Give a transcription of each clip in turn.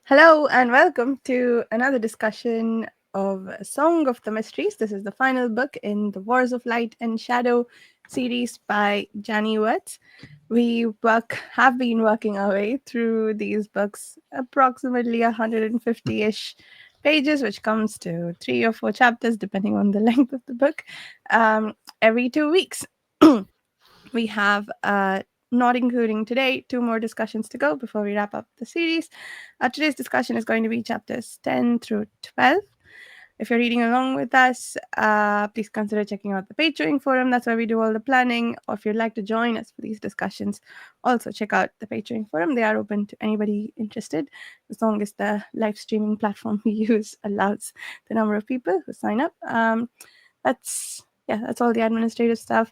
Hello and welcome to another discussion of Song of the Mysteries. This is the final book in the Wars of Light and Shadow series by Janny Wurts. Have been working our way through these books, approximately 150-ish pages, which comes to 3 or 4 chapters, depending on the length of the book, every 2 weeks. We have not including today, 2 more discussions to go before we wrap up the series. Today's discussion is going to be chapters 10 through 12. If you're reading along with us, please consider checking out the Patreon forum. That's where we do all the planning. Or if you'd like to join us for these discussions, also check out the Patreon forum. They are open to anybody interested, as long as the live streaming platform we use allows the number of people who sign up. That's all the administrative stuff.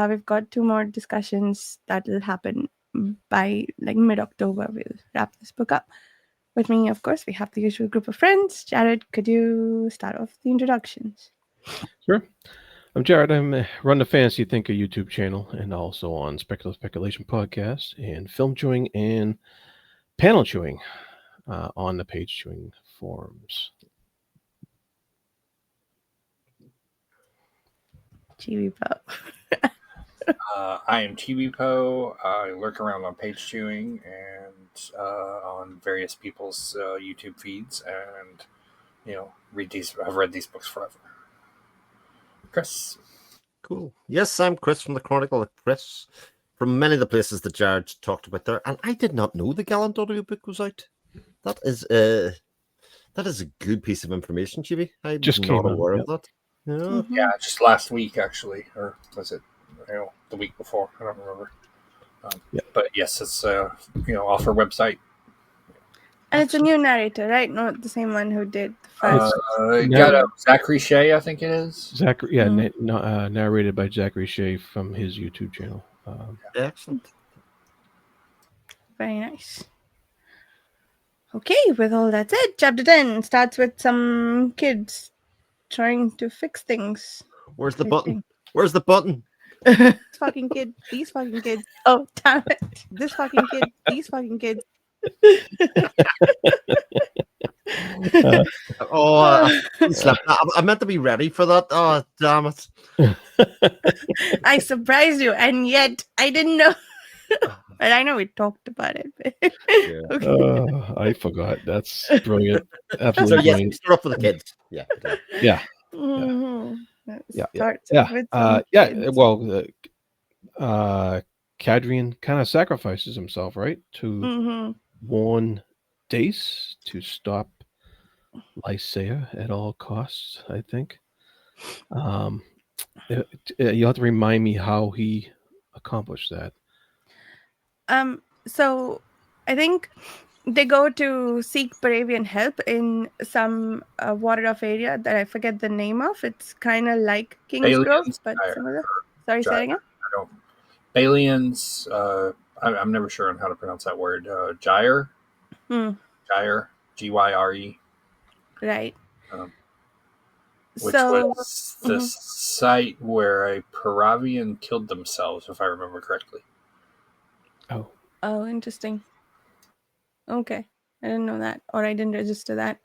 We've got 2 more discussions that will happen by mid-October. We'll wrap this book up. With me, of course, we have the usual group of friends. Jared, could you start off the introductions? Sure. I'm Jared. I run the Fantasy Thinker YouTube channel and also on Speculative Speculation podcast and film chewing and panel chewing on the page chewing forums. Chibi Po. I am TB Poe. I lurk around on page chewing and on various people's YouTube feeds, and read these. I've read these books forever. Chris. Cool. Yes, I'm Chris from the Chronicle of Chris, from many of the places that Jared talked about there, and I did not know the Gallant audiobook was out. That is a good piece of information, Chibi. I was not aware of that. Yeah. Mm-hmm. Yeah, just last week actually, or was it the week before? I don't remember. But yes, it's off our website. And it's a new narrator, right? Not the same one who did the first. Got Zachary Shea, I think it is. Narrated by Zachary Shea from his YouTube channel. Excellent. Very nice. Okay, with all that said, chapter 10 starts with some kids trying to fix things. Where's the button? Where's the button? This fucking kid, these fucking kids. Oh, damn it. This fucking kid, these fucking kids. I meant to be ready for that. Oh, damn it. I surprised you, and yet I didn't know. But I know we talked about it. Yeah. Okay. I forgot. That's brilliant. Absolutely So, yes, brilliant. start off with the kids. Yeah. Yeah. Mm-hmm. Cadrian kind of sacrifices himself, right, to warn Dace to stop Lysaea at all costs, I think. You have to remind me how he accomplished that. So I think they go to seek Paravian help in some watered off area that I forget the name of. It's kind of like King's Grove, but similar. Sorry, say it again. Balians. I'm never sure on how to pronounce that word. Gyre. Gyre. Gyre. Right. Which was the site where a Paravian killed themselves, if I remember correctly. Oh, interesting. Okay. I didn't know that, or I didn't register that.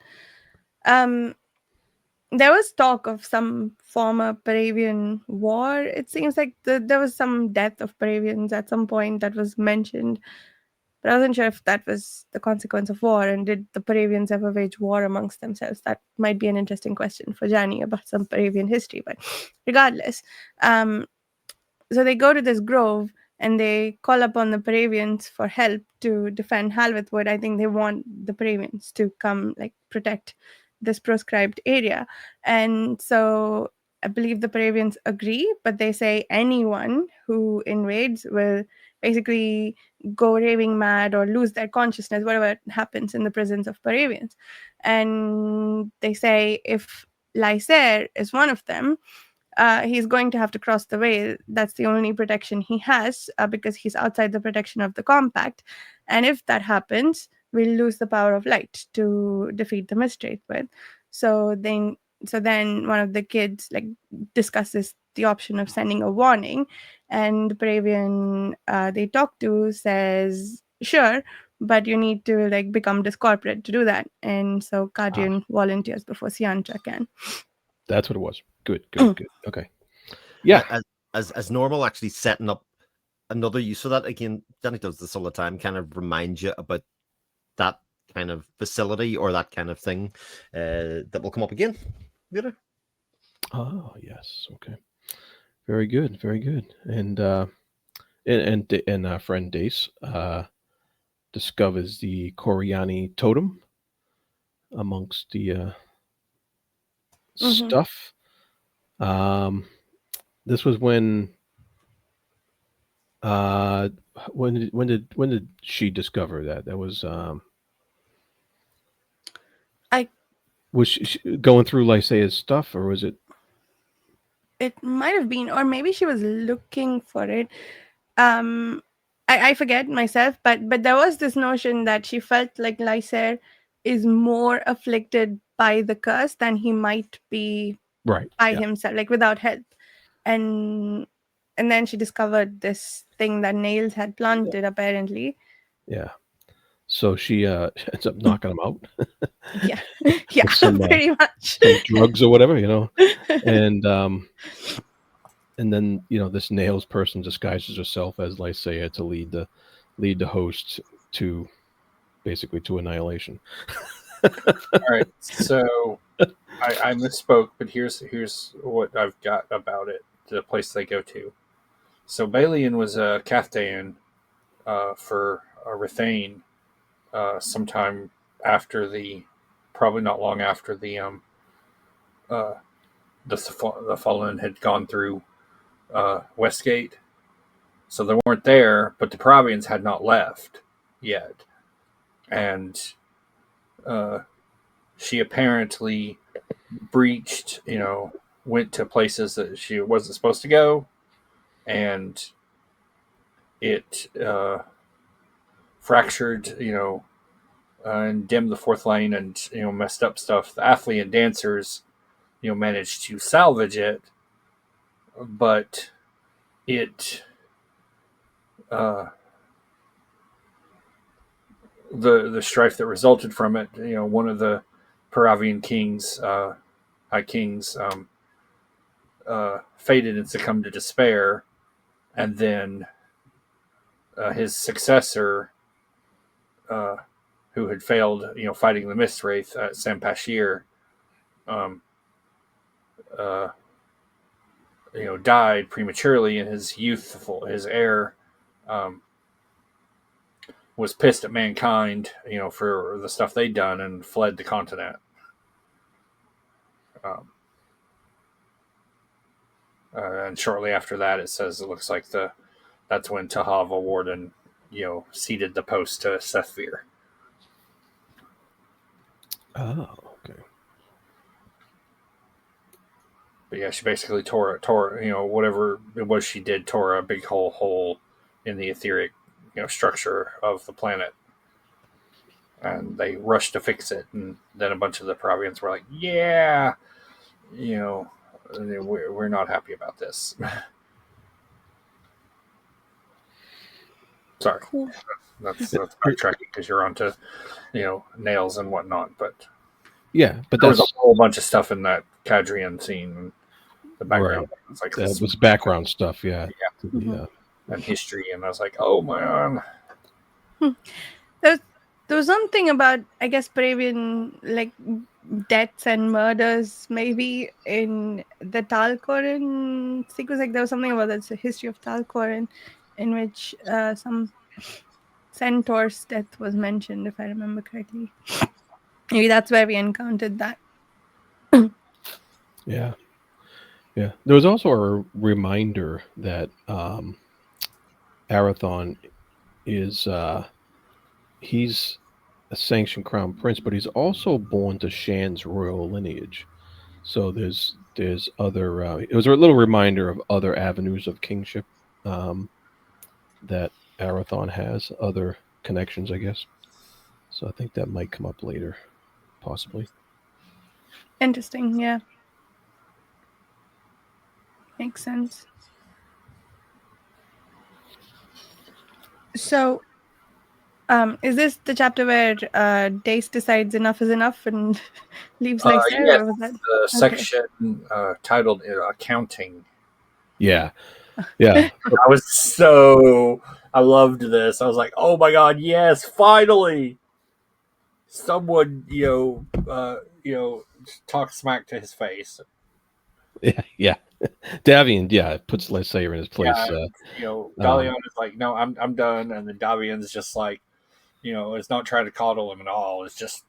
There was talk of some former Paravian war. It seems like there was some death of Paravians at some point that was mentioned. But I wasn't sure if that was the consequence of war, and did the Paravians ever wage war amongst themselves? That might be an interesting question for Janny about some Paravian history. But regardless, so they go to this grove and they call upon the Paravians for help to defend Halvithwood. I think they want the Paravians to come protect this proscribed area. And so I believe the Paravians agree, but they say anyone who invades will basically go raving mad or lose their consciousness, whatever happens in the presence of Paravians. And they say if Lysaea is one of them, he's going to have to cross the way. That's the only protection he has, because he's outside the protection of the compact. And if that happens, we'll lose the power of light to defeat the Mistwraith with. So then one of the kids discusses the option of sending a warning, and the Paravian they talk to says sure, but you need to like become discorporate to do that. And so Kadrian volunteers before Siantra can. That's what it was. Good. Okay. Yeah. As normal, actually setting up another use for that. Again, Danny does this all the time, kind of remind you about that kind of facility or that kind of thing that will come up again later. Oh, yes. Okay. Very good. And our friend Dace discovers the Koreani totem amongst the stuff. This was when did she discover that? That was was she going through Lysaiah's stuff, or was it? It might have been, or maybe she was looking for it. I forget myself, but there was this notion that she felt like Lysair is more afflicted by the curse than he might be Right. by himself, like without help. And then she discovered this thing that Nails had planted, apparently. Yeah. So she ends up knocking him out. Yeah, pretty much. Some drugs or whatever, and then this Nails person disguises herself as Lysaia to lead the host to basically to annihilation. All right, so I misspoke, but here's what I've got about it. The place they go to. So Balian was a Cathdaean for Rithane sometime after probably not long after the Fallen had gone through Westgate. So they weren't there, but the Pravians had not left yet. And she apparently breached, went to places that she wasn't supposed to go, and it fractured, and dimmed the fourth lane, and messed up stuff. The Athlean dancers, managed to salvage it, but it the strife that resulted from it, one of the Paravian kings, high kings, faded and succumbed to despair, and then his successor, who had failed, fighting the Mistwraith at Sampashir, died prematurely, and his heir, was pissed at mankind, for the stuff they'd done, and fled the continent. And shortly after that, it says it looks like that's when Tahava Warden, ceded the post to Sethvir. Oh, okay. But yeah, she basically tore whatever it was she did, tore a big hole in the etheric, structure of the planet. And they rushed to fix it, and then a bunch of the Pravians were like, "Yeah, we're not happy about this." Sorry, Cool. that's backtracking because you're onto, nails and whatnot. But yeah, but there was a whole bunch of stuff in that Cadrian scene, and the background. Right. It's like that was background stuff. Yeah. And history, and I was like, "Oh man." There was something about, I guess, Paravian like deaths and murders, maybe in the Talcorin sequence. Like there was something about the history of Talcorin, in which some centaur's death was mentioned, if I remember correctly. Maybe that's where we encountered that. Yeah. There was also a reminder that Arathon is he's a sanctioned crown prince, but he's also born to Shan's royal lineage. So there's other. It was a little reminder of other avenues of kingship that Arathon has, other connections, I guess. So I think that might come up later, possibly. Interesting, yeah. Makes sense. So Is this the chapter where Dace decides enough is enough and leaves Lysair? Yes, Or was that? the section titled Accounting. Yeah. Yeah. I loved this. I was like, oh my god, yes, finally, someone talk smack to his face. Yeah. Davian, puts Lysair in his place. Dalian is like, no, I'm done, and then Davian's just like, it's not trying to coddle him at all. It's just,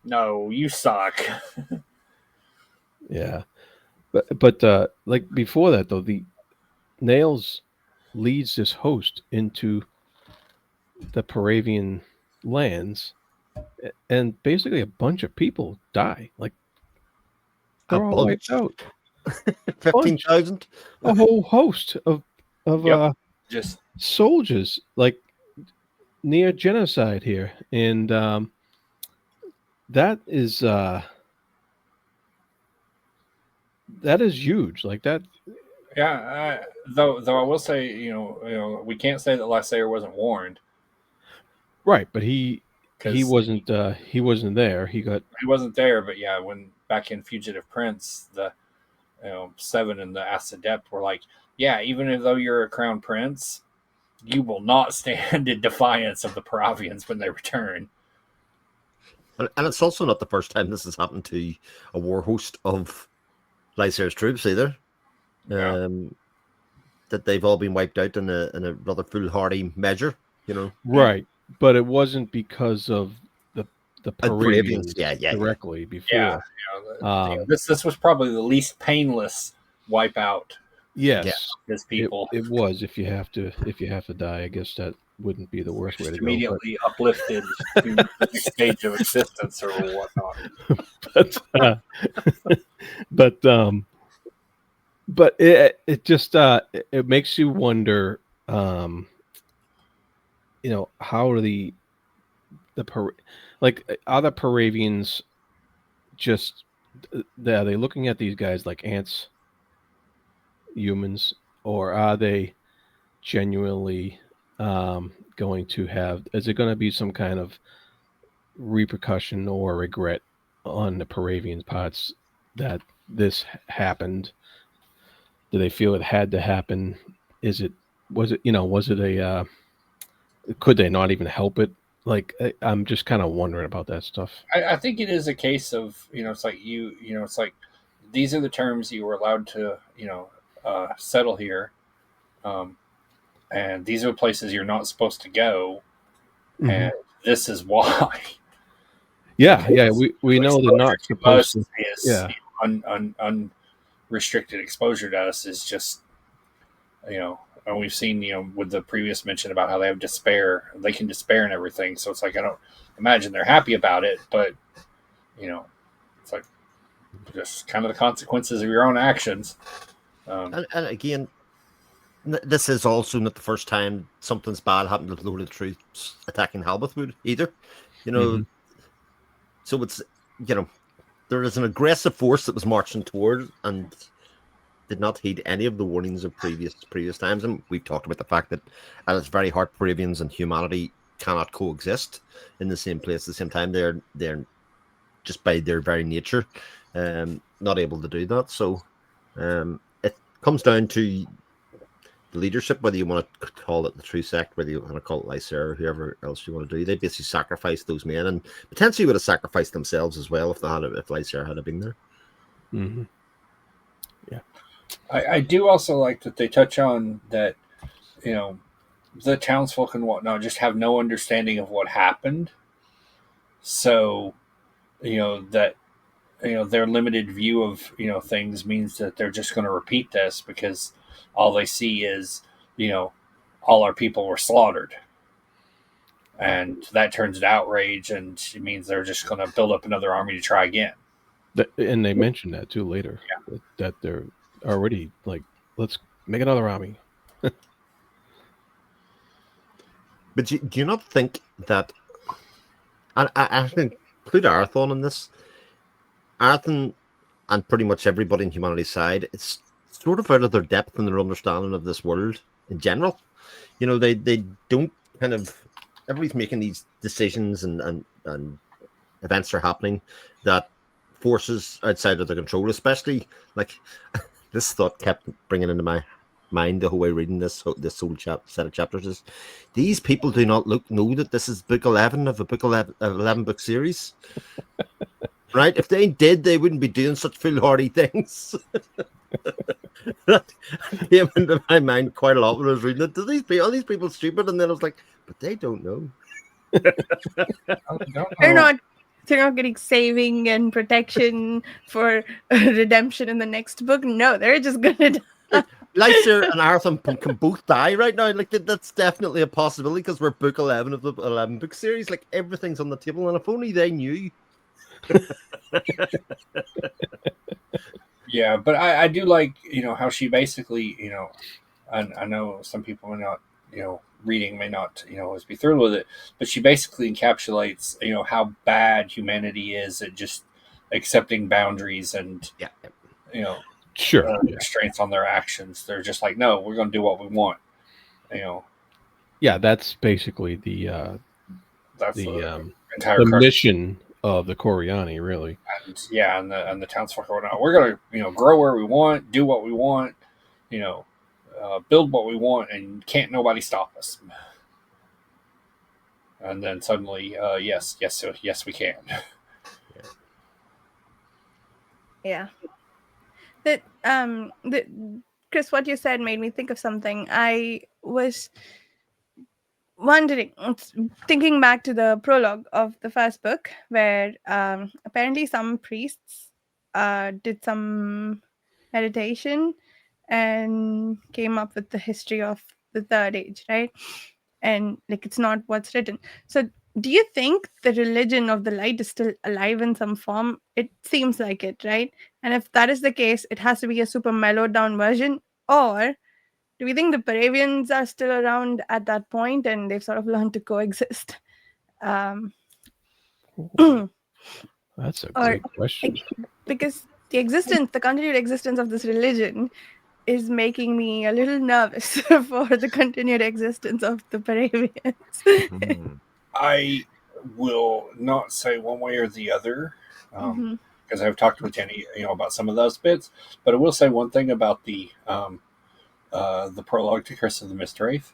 no, you suck. Yeah. But like before that though, the Nails leads this host into the Paravian lands, and basically a bunch of people die. Like they're all wiped out. 15,000. A whole host of Yep. Just soldiers, like near genocide here, and that is huge. Like that. yeah. Though I will say, we can't say that Lysair wasn't warned. Right, but he wasn't there. He wasn't there, but yeah, when back in Fugitive Prince, the Seven and the Adept were like, yeah, even though you're a crown prince, you will not stand in defiance of the Paravians when they return. And it's also not the first time this has happened to a war host of Lysair's troops either. Yeah. That they've all been wiped out in a rather foolhardy measure, Right, but it wasn't because of the Paravians directly before. Yeah, this was probably the least painless wipeout. Yes, his people. It was. If you have to die, I guess that wouldn't be the worst way to go. Immediately uplifted to the stage of existence or whatnot. But it just it makes you wonder. How are the are the Paravians just are they looking at these guys like ants, humans, or are they genuinely going to have? Is it going to be some kind of repercussion or regret on the Paravians' parts that this happened? Do they feel it had to happen? Was it a could they not even help it? Like, I'm just kind of wondering about that stuff. I think it is a case of, it's like it's like these are the terms you were allowed to, settle here. And these are the places you're not supposed to go. Mm-hmm. And this is why. Yeah. We know they're not supposed to. Unrestricted exposure to us is just, and we've seen, with the previous mention about how they have despair, they can despair and everything. So it's like, I don't imagine they're happy about it, but, it's like just kind of the consequences of your own actions. And again, this is also not the first time something's bad happened to loaded troops attacking Halberwood either. So it's, there is an aggressive force that was marching toward and did not heed any of the warnings of previous times. And we've talked about the fact that at its very heart, Paravians and humanity cannot coexist in the same place at the same time. They're just by their very nature not able to do that. So it comes down to the leadership, whether you want to call it the True Sect, whether you want to call it Lysair or whoever else you want to do. They basically sacrificed those men and potentially would have sacrificed themselves as well if Lysair had been there. Mm-hmm. Yeah. I do also like that they touch on that, the townsfolk and whatnot just have no understanding of what happened. So, that, their limited view of, things means that they're just going to repeat this because all they see is, all our people were slaughtered. And that turns to outrage, and it means they're just going to build up another army to try again. And they mentioned that too later, that they're already like, let's make another army. But do you not think that, and I think include Arathon in this, Arathon and pretty much everybody in humanity's side, it's sort of out of their depth in their understanding of this world in general. They don't kind of everybody's making these decisions and events are happening that forces outside of their control, especially like this thought kept bringing into my mind the whole way reading this whole set of chapters is these people do not know that this is book 11 of a book 11 book series, right? If they did, they wouldn't be doing such foolhardy things. That came into my mind quite a lot when I was reading it. Are these people stupid? And then I was like, but they don't know. They're not getting saving and protection for redemption in the next book. No, they're just gonna die. Lyser and Arthur can both die right now. Like that's definitely a possibility because we're book 11 of the 11 book series. Like everything's on the table, and if only they knew. Yeah, but I do like, how she basically, I know some people may not, reading may not, always be thrilled with it, but she basically encapsulates, how bad humanity is at just accepting boundaries and, Sure. restraints on their actions. They're just like, no, we're going to do what we want. Yeah, that's basically the entire mission of the Coriani, really. And the townsfolk are not. We're going to, grow where we want, do what we want, build what we want, and can't nobody stop us. And then suddenly, yes, we can. Yeah. Chris, what you said made me think of something. I was wondering, thinking back to the prologue of the first book, where apparently some priests did some meditation and came up with the history of the third age, right? And like it's not what's written. So do you think the religion of the light is still alive in some form? It seems like it, right? And if that is the case, it has to be a super mellowed down version, or do we think the Paravians are still around at that point and they've sort of learned to coexist? That's a great question. Because the continued existence of this religion is making me a little nervous for the continued existence of the Paravians. I will not say one way or the other, because I've talked with Jenny, about some of those bits. But I will say one thing about the prologue to Curse of the Mist Wraith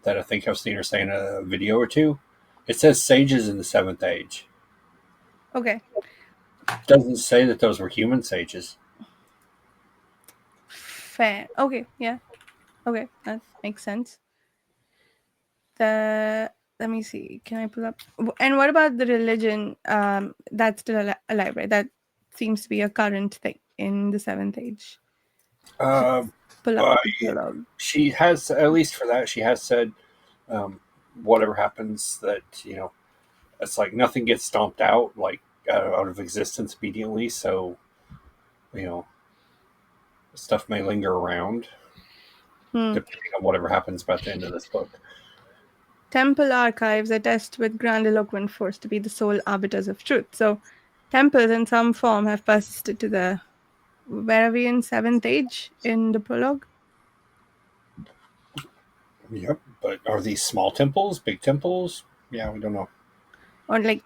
that I think I've seen her say in a video or two. It says sages in the 7th age. Okay. Doesn't say that those were human sages. Fair. Okay. Yeah. Okay. That makes sense. Let me see. Can I pull up? And what about the religion that's still alive, right? That seems to be a current thing in the 7th age. Pull up the prologue. She has, at least for that, she has said, whatever happens, that it's like nothing gets stomped out, like out of existence immediately. So, stuff may linger around, depending on whatever happens by the end of this book. Temple archives attest with grandiloquent force to be the sole arbiters of truth. So, temples in some form have persisted to the, where are we in 7th age in the prologue? Yep, but are these small temples, big temples? Yeah, we don't know. Or like,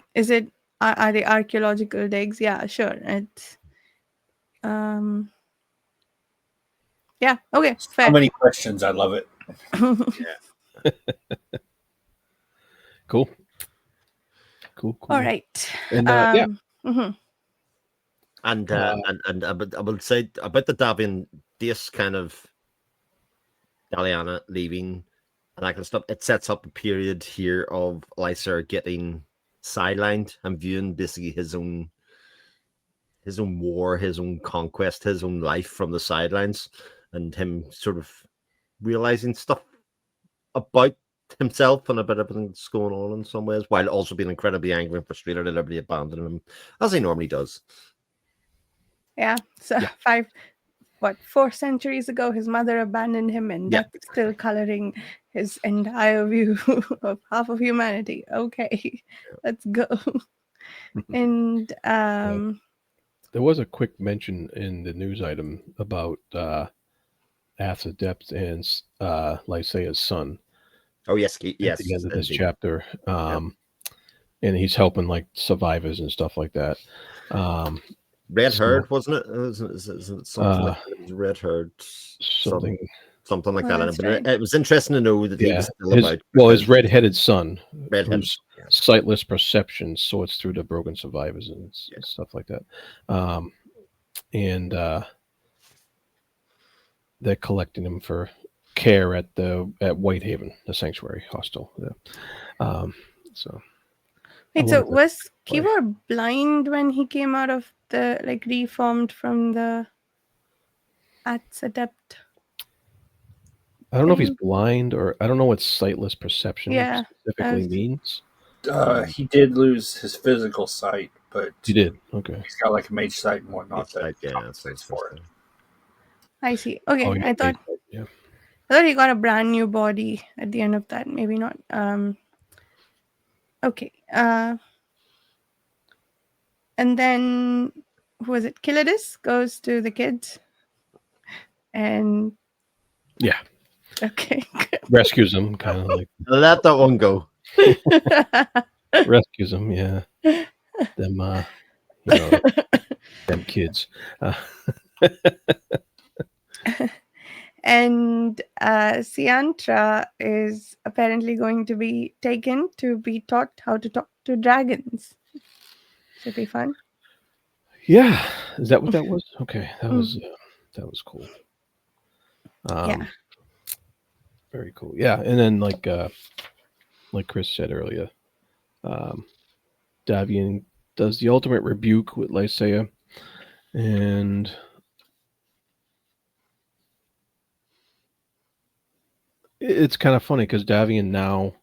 are they archaeological digs? Yeah, sure. It's yeah, okay, fair. So many questions. I love it. Yeah. Cool. All right. And yeah. And I will say about the Davian this kind of Daliana leaving and that kind of stuff. It sets up a period here of Lyser getting sidelined and viewing basically his own war, his own conquest, his own life from the sidelines, and him sort of realizing stuff about himself and about everything that's going on in some ways, while also being incredibly angry and frustrated at everybody abandoning him, as he normally does. Yeah. So 4 centuries ago, his mother abandoned him, and that's still coloring his entire view of half of humanity. Okay, let's go. And there was a quick mention in the news item about Ath's Adept and Lyseia's son. Oh yes, at yes, the end of this indeed. chapter. And he's helping like survivors and stuff like that. Red So, herd, wasn't it? Is it something like that? It was red herd, something. something like Oh, that. that's But right. it was interesting to know that he was Yeah, still his about. his red-headed son, Redheaded. whose Yeah. sightless perception sorts through the broken survivors and stuff like that. And they're collecting him for care at Whitehaven, the sanctuary hostel. Yeah. So I Wait, so wanted to was play. Kivor blind when he came out of the like reformed from the At's adept? I don't know if he's thing? blind or I don't know what sightless perception Yeah, I specifically was, means. He did lose his physical sight, but He did. Okay. he's got like a mage sight and whatnot It's that like, yeah, that's what I was compensates supposed for it. to. I see. Oh, Okay, yeah. Yeah. I thought he got a brand new body at the end of that. Maybe not. Okay. And then who was it? Killadis goes to the kids, and Yeah. okay. Rescues him, kind of like Let that one go. rescues him. Yeah. Them, them kids. And Siantra is apparently going to be taken to be taught how to talk to dragons. Should be fun. Yeah. Is that what that was? Okay. That Mm. was cool. Yeah. Very cool. Yeah. And then like Chris said earlier, Davian does the ultimate rebuke with Lysaea, and it's kind of funny because Davian now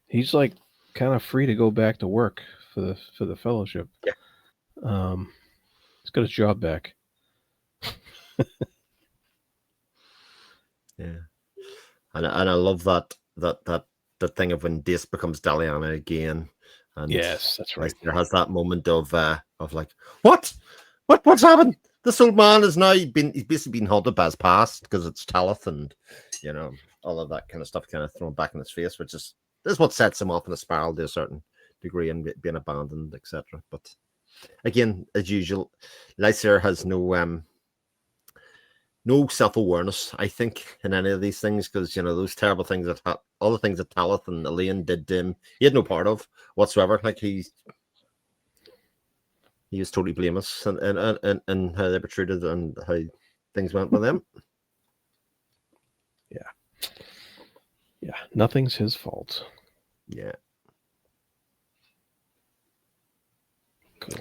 he's like kind of free to go back to work for the fellowship. Yeah. He's got his job back. Yeah, and I love that the thing of when Dace becomes Daliana again, and Yes, that's right. There has that moment of like what's happened? This old man is now he's basically been haunted by his past because it's Talith and all of that kind of stuff kind of thrown back in his face, which is what sets him off in a spiral to a certain degree and being abandoned, etc. But again, as usual, Lysair has no self-awareness, I think, in any of these things, because those terrible things all the things that Talith and Elaine did to him, he had no part of whatsoever. Like he was totally blameless and how they were treated and how things went with them. Yeah, nothing's his fault. Yeah. Cool.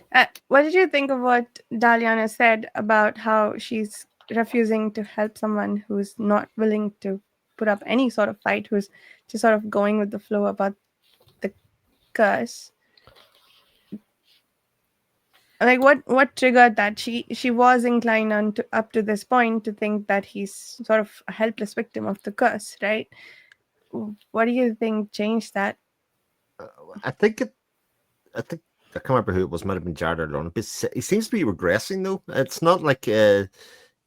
What did you think of what Daliana said about how she's refusing to help someone who's not willing to put up any sort of fight, who's just sort of going with the flow about the curse? Like what triggered that? She was inclined up to this point to think that he's sort of a helpless victim of the curse, right? What do you think changed that? I think I can't remember who it was. Might have been Jared or Lorna. But he seems to be regressing though. It's not like there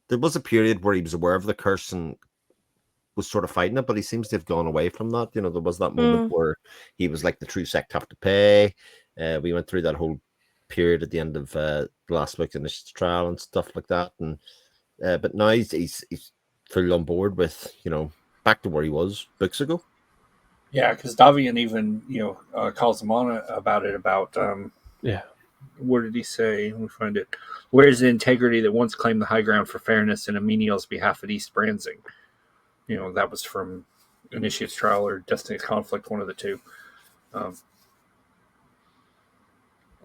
was a period where he was aware of the curse and was sort of fighting it, but he seems to have gone away from that. There was that moment where he was like, the true sect have to pay. We went through that whole period at the end of the last book in this trial and stuff like that. And but now he's fully on board with back to where he was books ago. Yeah, because Davian even calls him on about it. Yeah. What did he say? Let me find it. Where's the integrity that once claimed the high ground for fairness in a menial's behalf at East Bransing? That was from Initiate's Trial or Destiny's Conflict, one of the two.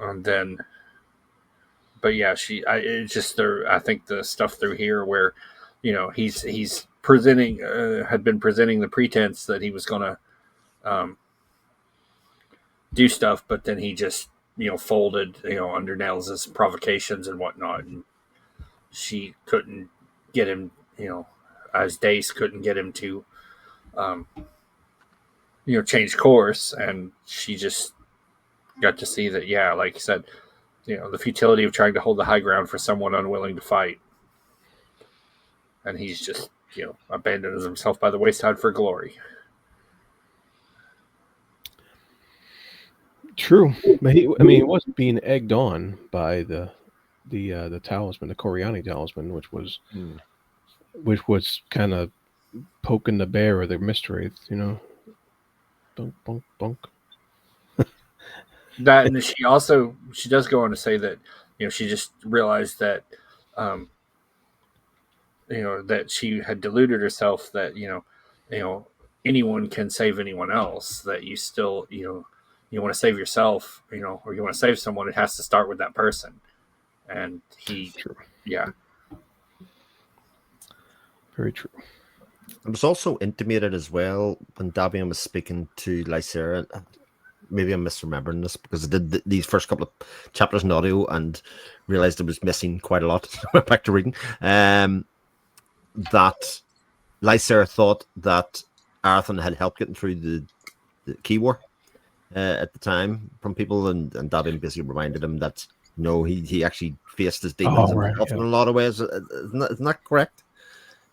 And then, but yeah, it's just there. I think the stuff through here where, he's presenting, had been presenting the pretense that he was going to do stuff, but then he just, folded, under Nels' provocations and whatnot. And she couldn't get him, as Dace couldn't get him to, change course. And she just got to see that, yeah, like you said, the futility of trying to hold the high ground for someone unwilling to fight. And he's just, abandoned himself by the wayside for glory. True, but he wasn't being egged on by the talisman, the Coriani talisman, which was kind of poking the bear of the mystery, Bunk, bunk, bunk. That, and she does go on to say that she just realized that that she had deluded herself that anyone can save anyone else, that you still you want to save yourself, or you want to save someone, it has to start with that person. And True. Yeah, Very true. It was also intimated as well when Davian was speaking to Lycera. Maybe I'm misremembering this because I did these first couple of chapters in audio and realized I was missing quite a lot. Went back to reading. That Lycera thought that Arathon had helped getting through the Key War at the time from people, and Davian basically reminded him that no, he actually faced his demons himself in a lot of ways. Isn't that correct?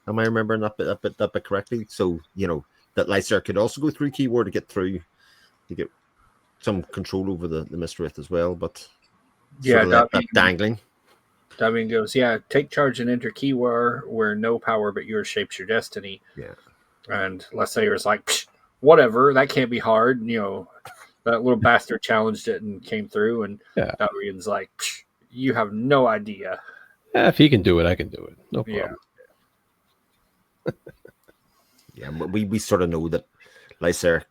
Am I remembering that bit correctly? So that Lycera could also go through Key War to get through, to get some control over the Mysteryth as well, but that dangling. Davian goes, take charge and enter Key War, where no power but yours shapes your destiny. Yeah. And Lycera's like, whatever, that can't be hard. That little bastard challenged it and came through, and Davian's like, you have no idea. Yeah, if he can do it, I can do it. No problem. Yeah, we sort of know that Lycera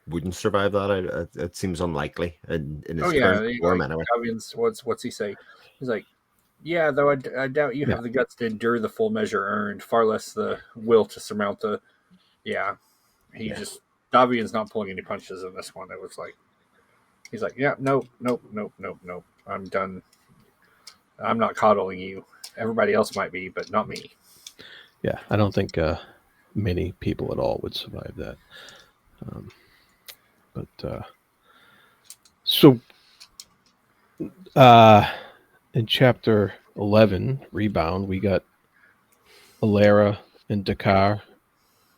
wouldn't survive that. It seems unlikely in his current form anyway. Davian's, what's he say? He's like, yeah, though I doubt you have the guts to endure the full measure earned, far less the will to surmount the. Yeah, Davian's not pulling any punches in this one. It was like, he's like, nope. I'm done. I'm not coddling you. Everybody else might be, but not me. Yeah, I don't think many people at all would survive that. So in chapter 11, Rebound, we got Alara and Dakar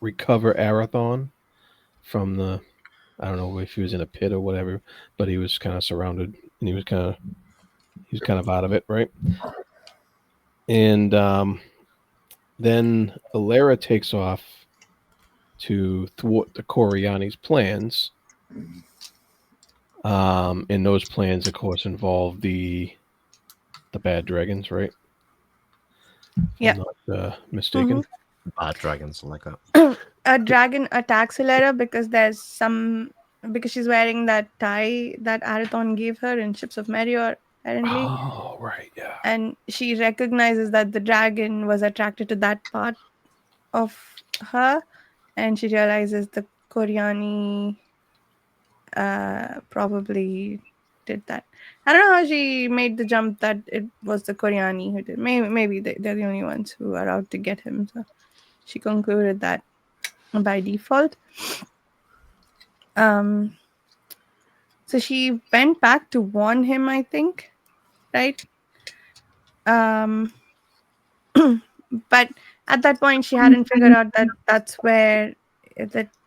recover Arathon from the, I don't know if he was in a pit or whatever, but he was kind of surrounded and he was kind of out of it, right? And then Alara takes off to thwart the Coriani's plans. And those plans, of course, involve the bad dragons, right? Yeah. If I'm not mistaken. Bad dragons, like that. A dragon attacks Alara because she's wearing that tie that Arathon gave her in Ships of Merior, apparently. Oh, right, yeah. And she recognizes that the dragon was attracted to that part of her, and she realizes the Coriani probably did that. I don't know how she made the jump that it was the Coriani who did. Maybe they're the only ones who are out to get him. So she concluded that by default. So she went back to warn him, I think, right? But at that point, she hadn't figured out that that's where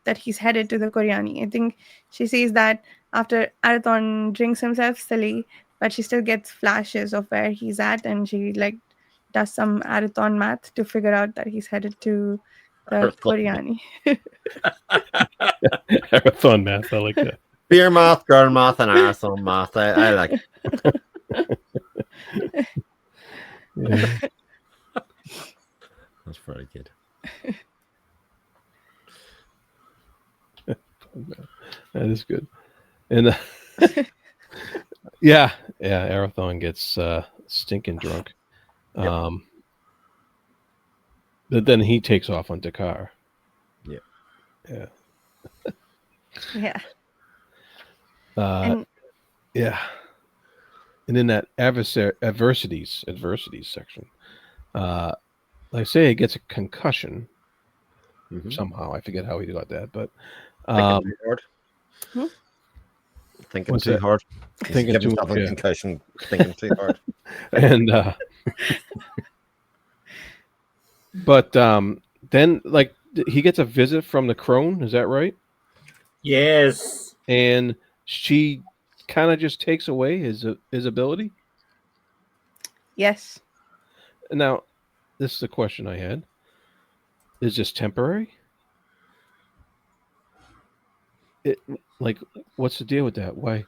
that he's headed to the Coriani. I think she sees that after Arathon drinks himself silly, but she still gets flashes of where he's at, and she does some Arathon math to figure out that he's headed to the Coriani. Arathon math, I like that. Beer math, girl math, and Arathon math. I like. Yeah. That's very good. That is good. And Arathon gets stinking drunk. But then he takes off on Dakar. Yeah. And in that adversities section, Lycea gets a concussion somehow. I forget how he got that, but thinking too hard. Thinking too hard. Thinking too much. Concussion. Thinking too hard. And but then he gets a visit from the crone. Is that right? Yes. And she kind of just takes away his ability. Yes. Now, this is a question I had. Is this temporary? It, like, what's the deal with that? Why?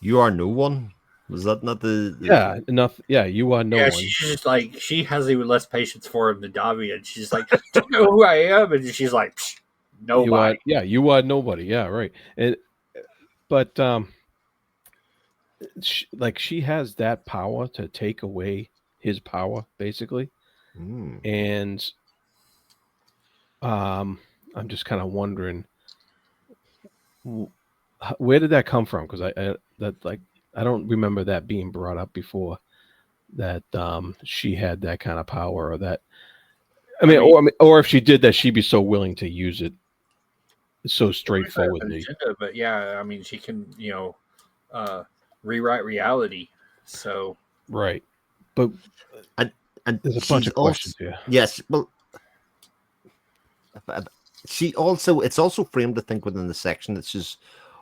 You are no one. Was that not the Yeah, enough. Yeah, you are no Yeah, one. she's just like, she has even less patience for him than Davi, and she's like, "Do you know who I am?" And she's like, "Psh, You are. nobody." Yeah, you are nobody. Yeah, right. And but she has that power to take away his power, basically. Hmm. And I'm just kind of wondering where did that come from? Because I don't remember that being brought up before. That she had that kind of power, or that or if she did that, she'd be so willing to use it so straightforwardly. But yeah, I mean, she can, rewrite reality. So Right. But and there's a bunch she's of also questions here. yes. Well, she also it's also framed, I think, within the section that she's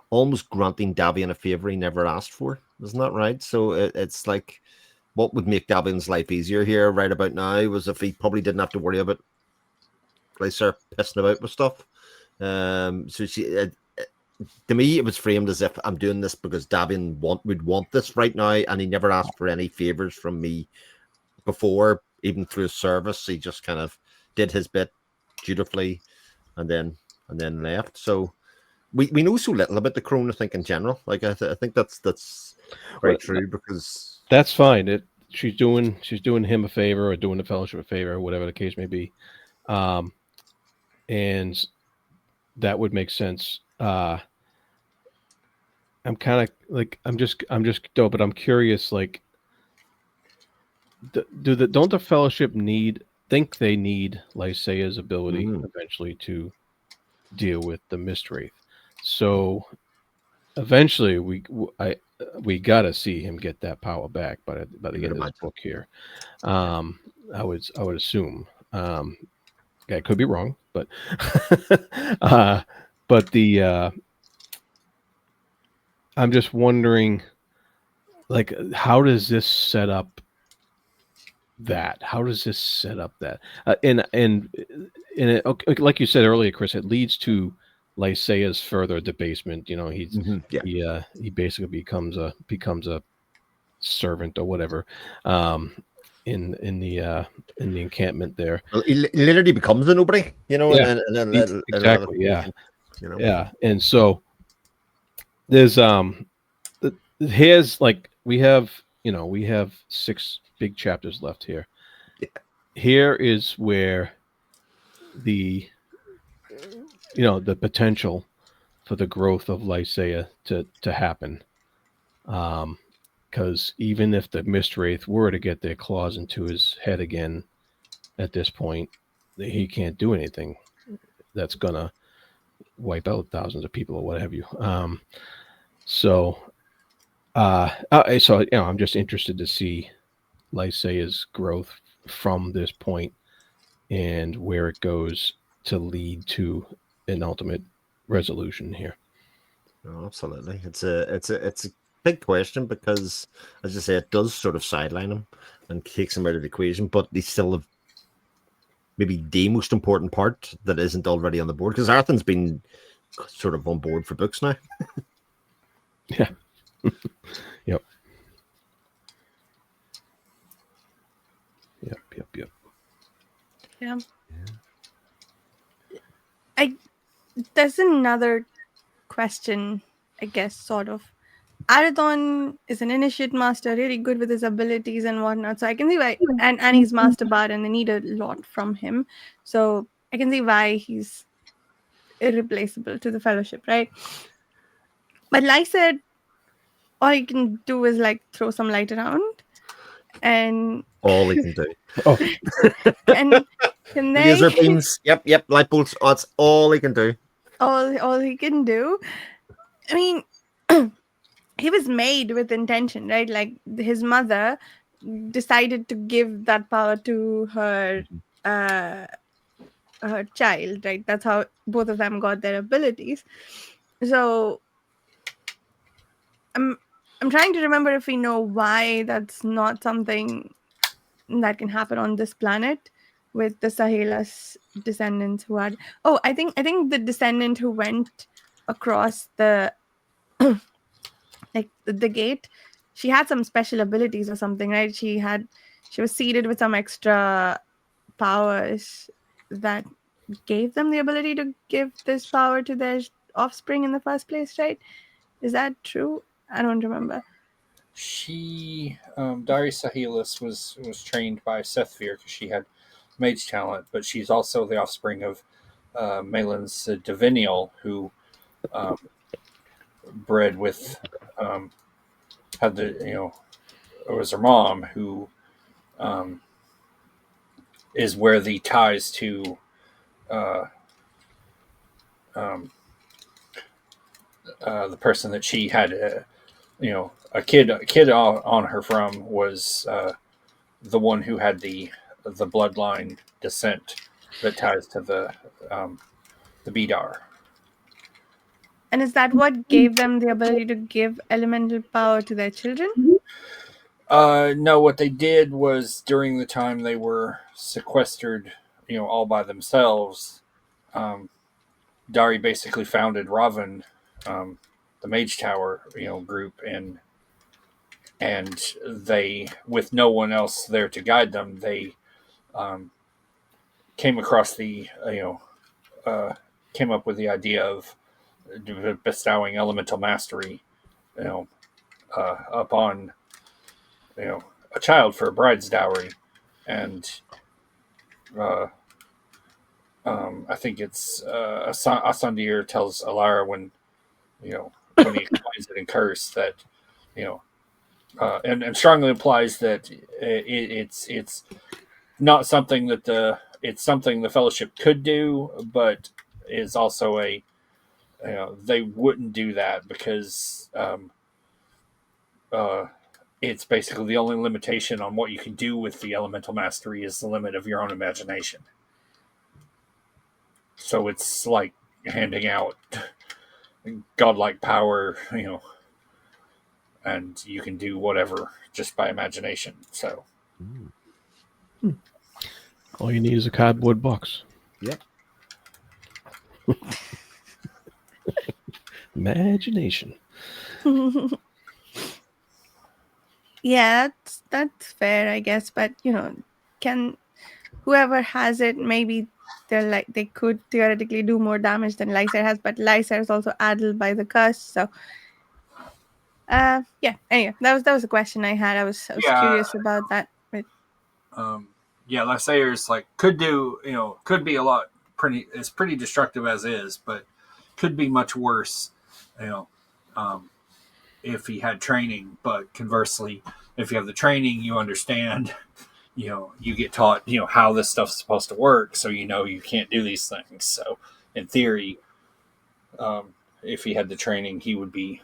almost granting Davian a favor he never asked for. Isn't that right? So it's like, what would make Davian's life easier here right about now was if he probably didn't have to worry about Glacier pissing about with stuff. So to me, it was framed as if I'm doing this because Davian would want this right now, and he never asked for any favors from me before, even through his service. He just kind of did his bit dutifully, and then left. So we know so little about the Crone, I think, in general. Like I think that's very Well, true, because that's fine. She's doing him a favor, or doing the fellowship a favor, or whatever the case may be. And that would make sense. I'm kind of like I'm just no, but I'm curious. Like, don't the fellowship think they need Lyseia's ability eventually to deal with the Mistwraith? So eventually, we gotta see him get that power back by the end of this book here. I would assume. I could be wrong, but but I'm just wondering, like, how does this set up that? How does this set up that? Okay, like you said earlier, Chris, it leads to Lyseia's further debasement. You know, he basically becomes a servant or whatever, in the encampment there. Well, he literally becomes a nobody, you know. Yeah, Exactly. Yeah, You know. yeah, and so there's here's like we have 6 big chapters left here. Yeah. Here is where the the potential for the growth of Lysaea to happen. Because even if the Mistwraith were to get their claws into his head again at this point, he can't do anything that's gonna wipe out thousands of people or what have you. So I'm just interested to see Lysaea's growth from this point and where it goes to lead to an ultimate resolution here. Oh, absolutely. It's a big question because, as I say, it does sort of sideline him and takes him out of the equation, but they still have maybe the most important part that isn't already on the board, because Arthan's been sort of on board for books now. Yeah. Yep. Yeah. There's another question, I guess, sort of. Arathon is an initiate master, really good with his abilities and whatnot. So I can see why, and he's master bard, and they need a lot from him. So I can see why he's irreplaceable to the fellowship, right? But like I said, all he can do is like throw some light around, and All he can do. Oh, and can they Laser beams. Yep. Light bolts. Oh, that's all he can do. all he can do. I mean, he was made with intention, right? Like his mother decided to give that power to her her child, right? That's how both of them got their abilities. So I'm trying to remember if we know why that's not something that can happen on this planet with the Sahelas descendants who had. Oh, I think the descendant who went across the like the gate, she had some special abilities or something, right? She was seeded with some extra powers that gave them the ability to give this power to their offspring in the first place, right? Is that true? I don't remember. She, Darius Sahelis was trained by Sethvir because she had mage talent, but she's also the offspring of Malin's Divinial, who um, bred with had the it was her mom who um, is where the ties to uh, um, the person that she had a kid on her from was the one who had the bloodline descent that ties to the Bidar. And is that what gave them the ability to give elemental power to their children? No, what they did was during the time they were sequestered, all by themselves. Dari basically founded Raven, the Mage Tower, group, and they, with no one else there to guide them, they came across came up with the idea of bestowing elemental mastery, you know, upon a child for a bride's dowry, and I think it's Asandir tells Alara when he explains it in Curse that you know and strongly implies that it's not something that it's something the Fellowship could do, but is also they wouldn't do that because it's basically the only limitation on what you can do with the elemental mastery is the limit of your own imagination. So it's like handing out godlike power, and you can do whatever just by imagination. So all you need is a cardboard box. Yep. Imagination. Yeah, that's fair, I guess. But can whoever has it, maybe they could theoretically do more damage than Lysair has, but Lysair is also addled by the curse. So, yeah. Anyway, that was a question I had. I was curious about that. But Lysaire's could do could be a lot it's pretty destructive as is, but could be much worse, if he had training. But conversely, if you have the training, you understand, you get taught, how this stuff's supposed to work, so you can't do these things. So in theory, if he had the training, he would be,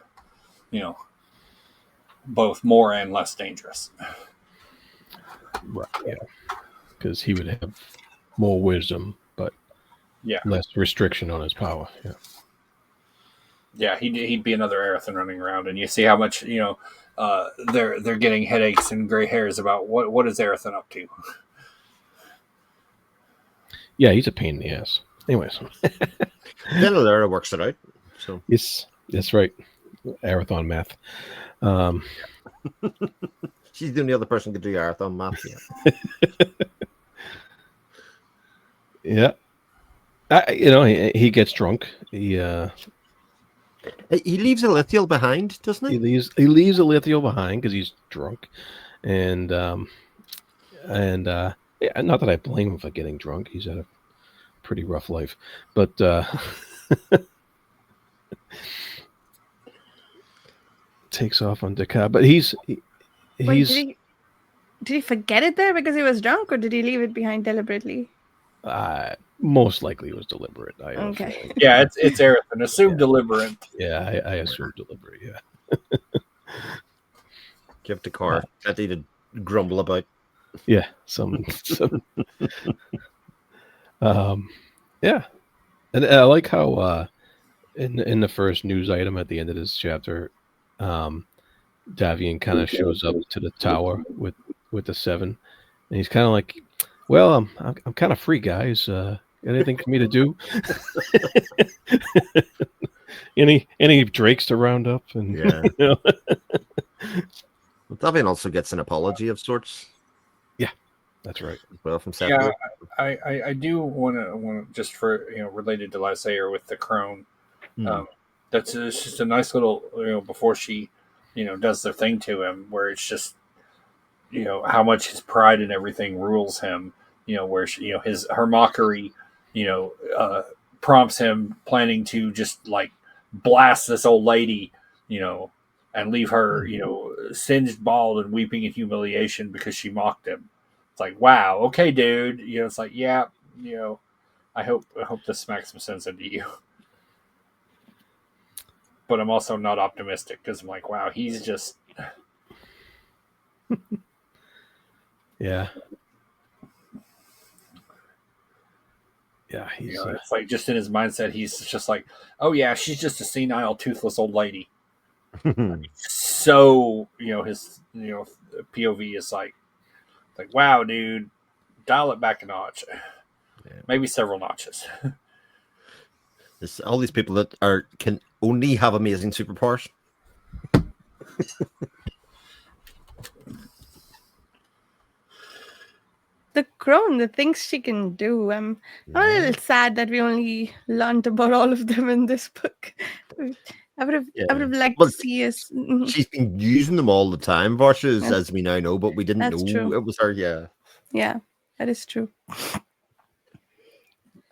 both more and less dangerous. Right. Yeah. Because he would have more wisdom, but less restriction on his power. Yeah. Yeah, he'd be another Aerothan running around, and you see how much they're getting headaches and gray hairs about what is Aerothan up to. Yeah, he's a pain in the ass. Anyways, then Alara works it out. So yes, that's right. Aerothan math. She's the only other person who could do Aerothan math. Yeah. He gets drunk. He leaves Elithiel behind, doesn't he? He leaves Elithiel behind because he's drunk, and not that I blame him for getting drunk. He's had a pretty rough life, but takes off on Dakar. But he's wait, did he forget it there because he was drunk, or did he leave it behind deliberately? Most likely it was deliberate. Okay. Yeah, it's Aerothan. Assume deliberate. Yeah, I assume deliberate. Yeah. Give the car plenty to grumble about. Yeah, some. Yeah, and I like how in the first news item at the end of this chapter, Davian kind of shows up to the tower with the 7, and he's kind of like, "Well, I'm kind of free, guys. Anything for me to do? any drakes to round up?" And Yeah. you know? Well, Davian also gets an apology of sorts. Yeah, that's right. As well from Seth. Yeah, I do want to just for related to Lysair with the crone. That's it's just a nice little before she does their thing to him, where it's just how much his pride and everything rules him. Where she, her mockery, prompts him planning to just like blast this old lady, and leave her, singed, bald, and weeping in humiliation because she mocked him. It's like, wow, okay, dude. It's like, yeah, I hope this smacks some sense into you. But I'm also not optimistic because I'm like, wow, he's just Yeah. Yeah, he's it's like just in his mindset, he's just like, oh yeah, she's just a senile, toothless old lady. So his POV is like wow, dude, dial it back a notch, maybe several notches. It's all these people that can only have amazing superpowers. The crone, the things she can do. I'm a little sad that we only learned about all of them in this book. I would have liked to see us. She's been using them all the time, Varsha, as we now know, but we didn't know true. it was her. Yeah. Yeah, that is true.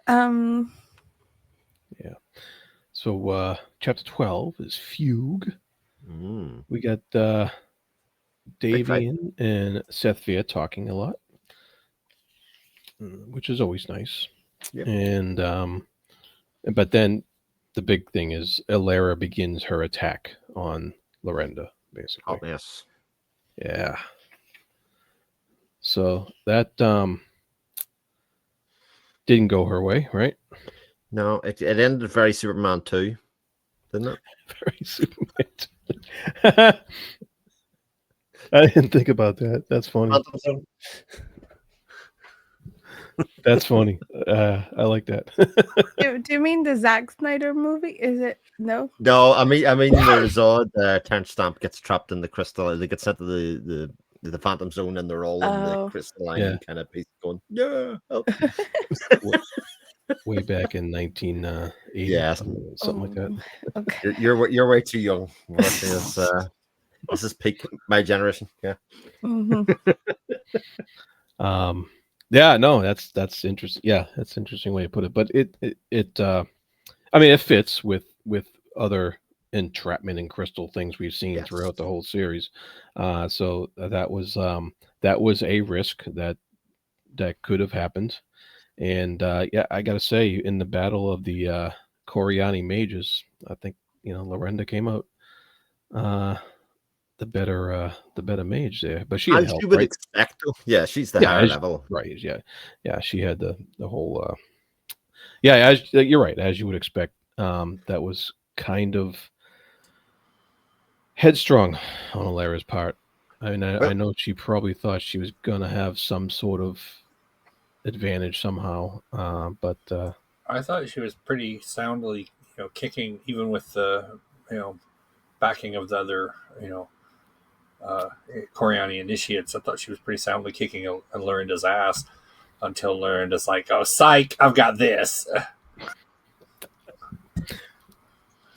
Yeah. So chapter 12 is Fugue. We got Davian and Sethvia talking a lot, which is always nice. Yep. And but then the big thing is Elara begins her attack on Lorenda, basically. Oh, yes. Yeah. So that didn't go her way, right? No, it ended very Superman 2, didn't it? Very Superman 2. I didn't think about that. That's funny. That's funny. I like that. Do you mean the Zack Snyder movie? Is it no? No, I mean there's Terrence Stamp gets trapped in the crystal. They get sent to the Phantom Zone, and they're all in the crystalline kind of piece going, yeah. Way back in 1980, yeah, something like that. Okay. You're way too young. This is peak my generation. Yeah. Yeah, no, that's interesting. Yeah, that's an interesting way to put it. But it I mean, it fits with other entrapment and crystal things we've seen throughout the whole series. So that was a risk that could have happened. And yeah, I gotta say, in the battle of the Coriani mages, I think Lorenda came out the better mage there. But she had help, you would right? expect. Yeah, she's the higher level, right? Yeah. She had the whole. Yeah, you're right. As you would expect, that was kind of headstrong on Alara's part. I mean, I know she probably thought she was gonna have some sort of advantage somehow, but I thought she was pretty soundly, kicking, even with the, backing of the other, Coriani initiates. I thought she was pretty soundly kicking Lorenda's ass until Lorenda's like, "Oh, psych! I've got this."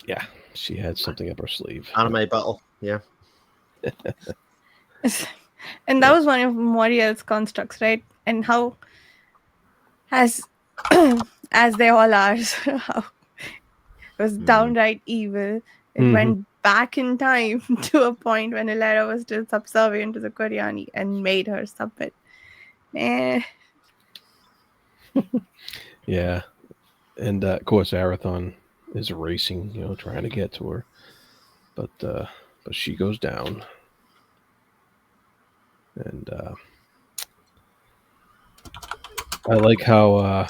Yeah, she had something up her sleeve. Anime battle, yeah. And that was one of Moriel's constructs, right? And how, as they all are, how it was downright evil. It went back in time to a point when Elara was still subservient to the Coriani and made her submit. Yeah, and of course Arathon is racing, trying to get to her, but she goes down, and I like how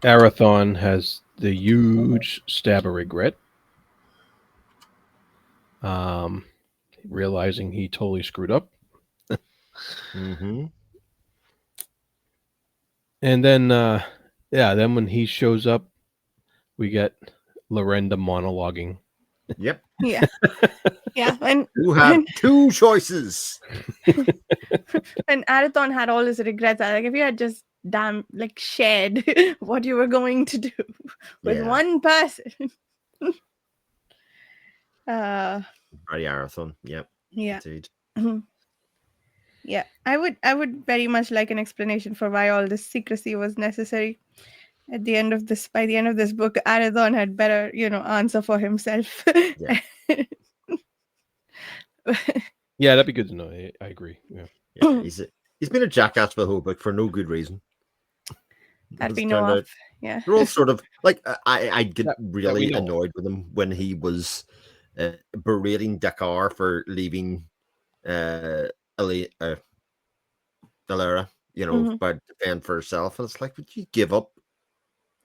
Arathon has the huge stab of regret realizing he totally screwed up. Mm-hmm. And then, then when he shows up, we get Lorenda monologuing. Yep. Yeah. Yeah. You have two choices. And Arathon had all his regrets. Like, if you had just shared what you were going to do with Yeah. one person. Very Arathon. Yep. Yeah. Indeed. Yeah. I would very much like an explanation for why all this secrecy was necessary. By the end of this book, Arathon had better, answer for himself. Yeah. Yeah, that'd be good to know. I agree. Yeah. Yeah. He's been a jackass for the whole book for no good reason. That'd be It's no turned out off. Yeah. they're all sort of like I get That really we know. annoyed with him when he was berating Dakar for leaving Alara, but defend for herself, and it's like, would you give up?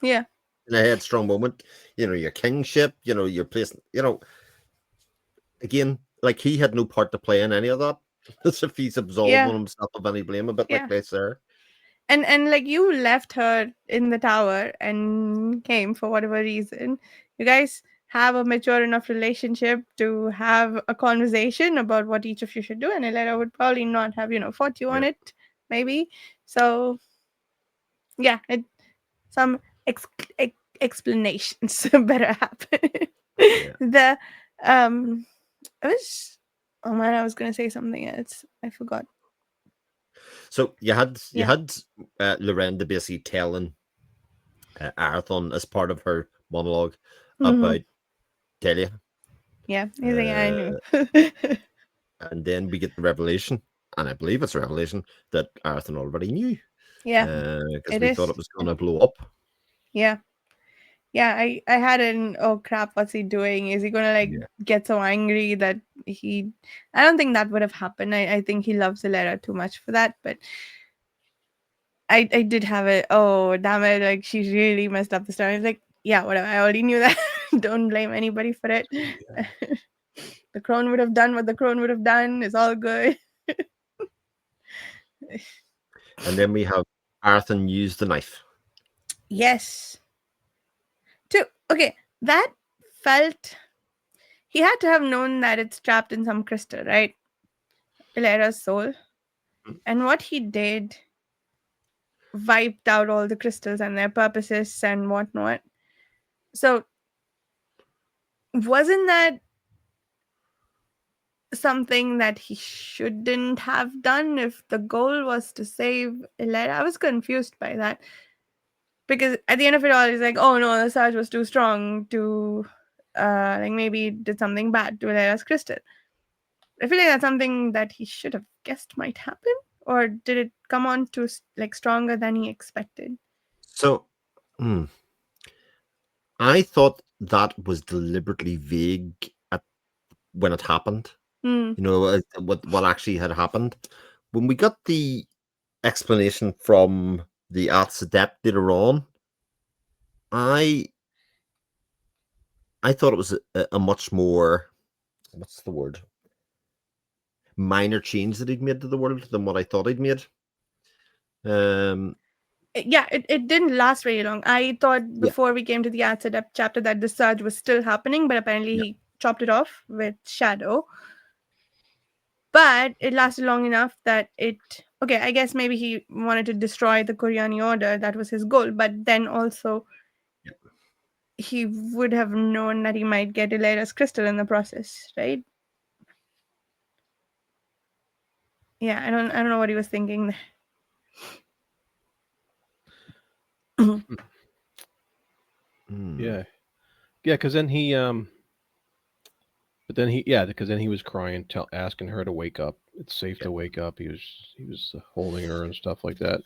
Yeah. In a headstrong moment, your kingship, your place, again, like he had no part to play in any of that. As if he's absolved on himself of any blame, a bit like they say. And like, you left her in the tower and came for whatever reason. You guys have a mature enough relationship to have a conversation about what each of you should do, and Elena would probably not have, fought you on it, maybe. So yeah, some explanations better happen. The I was gonna say something else. I forgot. So you had Lorenda basically telling Arathon as part of her monologue about Delia. Yeah, I knew. And then we get the revelation, and I believe it's a revelation that Arathon already knew. Yeah, because we thought it was going to blow up. Yeah. Yeah, I had an, oh crap, what's he doing? Is he gonna get so angry that I don't think that would have happened. I think he loves Elera too much for that, but I did have it. Oh damn it, like she really messed up this time. It's like, yeah, whatever, I already knew that. Don't blame anybody for it. Yeah. The crone would have done what the crone would have done. It's all good. And then we have Arathon use the knife. Yes. Okay, that felt, he had to have known that it's trapped in some crystal, right? Elera's soul. And what he did wiped out all the crystals and their purposes and whatnot. So wasn't that something that he shouldn't have done if the goal was to save Elera? I was confused by that. Because at the end of it all, he's like, oh no, the surge was too strong to, maybe did something bad to Elera's crystal. I feel like that's something that he should have guessed might happen. Or did it come on to stronger than he expected? So, I thought that was deliberately vague when it happened. What actually had happened. When we got the explanation from the Arts Adept later on, I thought it was a much more, what's the word, minor change that he'd made to the world than what I thought he'd made. Yeah, it didn't last very long. I thought before we came to the Arts Adept chapter that the surge was still happening, but apparently he chopped it off with Shadow. But it lasted long enough that I guess maybe he wanted to destroy the Koreani order. That was his goal. But then also he would have known that he might get Elera's crystal in the process, right? Yeah, I don't know what he was thinking. Yeah, because then he because then he was crying, asking her to wake up. It's safe to wake up. He was holding her and stuff like that.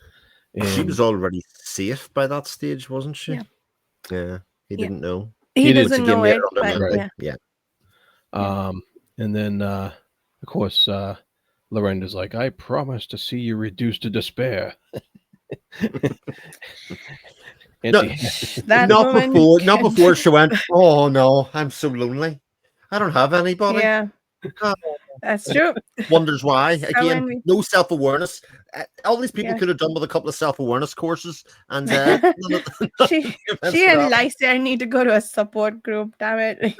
And she was already safe by that stage, wasn't she? Yeah. He didn't know. He doesn't know it, but yeah. And then of course Lorenda's like, I promise to see you reduced to despair. Not before she went, oh no, I'm so lonely. I don't have anybody. Yeah, Oh, that's true. wonders why. So Again, when we- no self-awareness. All these people Yeah. could have done with a couple of self-awareness courses, and none of she events she would and happen. Lycia need to go to a support group. Damn it.